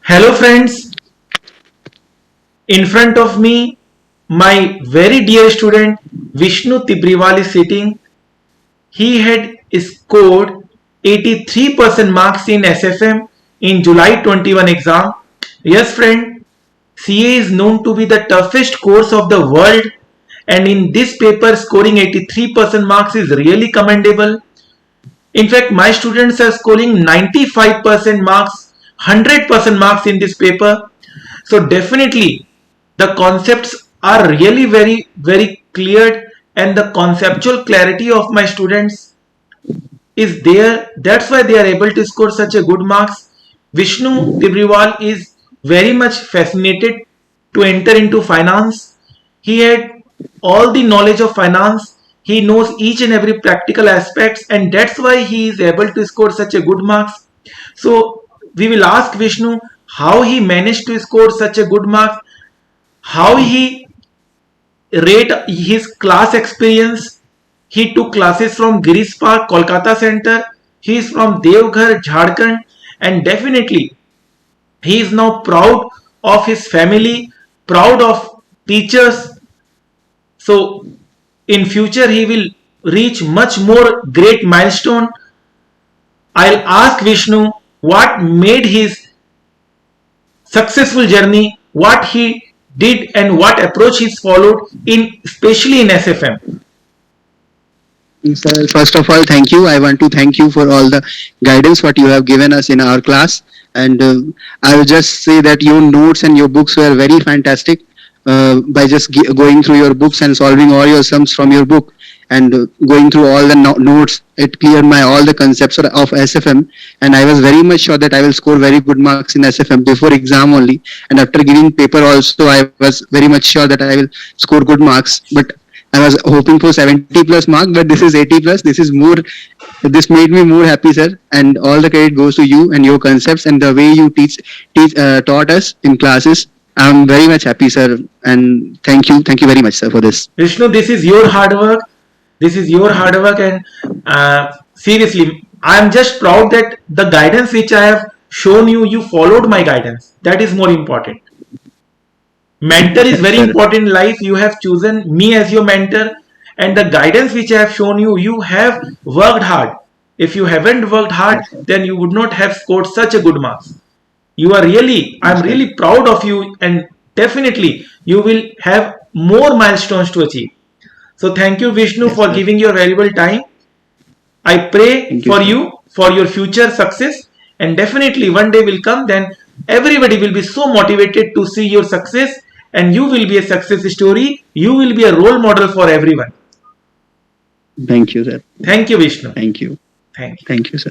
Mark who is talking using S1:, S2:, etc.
S1: Hello friends, in front of me my very dear student Vishnu Tibriwal is sitting. He had scored 83% marks in SFM in July 21 exam. Yes friend, CA is known to be the toughest course of the world, and in this paper scoring 83% marks is really commendable. In fact, my students are scoring 95% marks, 100% marks in this paper. So definitely the concepts are really very clear, and the conceptual clarity of my students is there. That's why they are able to score such a good marks. Vishnu Tibriwal is very much fascinated to enter into finance. He had all the knowledge of finance. He knows each and every practical aspects, and that's why he is able to score such a good marks. So we will ask Vishnu how he managed to score such a good marks, how he rate his class experience. He took classes from Girish Park, Kolkata Center. He is from Devghar, Jharkhand, and definitely he is now proud of his family, proud of teachers. So in future he will reach much more great milestone. I'll ask Vishnu what made his successful journey, what he did and what approach he's followed in especially in SFM.
S2: Sir, first of all, thank you. I want to thank you for all the guidance what you have given us in our class. And I will just say that your notes and your books were very fantastic. By just going through your books and solving all your sums from your book and going through all the notes, it cleared my all the concepts of SFM. And I was very much sure that I will score very good marks in SFM before exam only. And after giving paper also, I was very much sure that I will score good marks. But I was hoping for 70 plus mark, but this is 80 plus. This is more. This made me more happy, sir. And all the credit goes to you and your concepts and the way you taught us in classes. I'm very much happy, sir. And thank you very much, sir, for this.
S1: Vishnu, this is your hard work. This is your hard work, and seriously, I am just proud that the guidance which I have shown you, you followed my guidance. That is more important. Mentor is very important in life. You have chosen me as your mentor, and the guidance which I have shown you, you have worked hard. If you haven't worked hard, then you would not have scored such a good marks. You are really, I'm really proud of you, and definitely you will have more milestones to achieve. So thank you, Vishnu,
S2: Yes,
S1: for
S2: sir.
S1: giving your valuable time. I pray
S2: Thank you,
S1: for
S2: sir.
S1: you for your future success, and definitely one day will come, then everybody will be so motivated to see your success, and you will be a success story. You will be a role model for everyone.
S2: Thank you, sir.
S1: Thank you, Vishnu.
S2: Thank you.
S1: Thank you.
S2: Thank you, sir.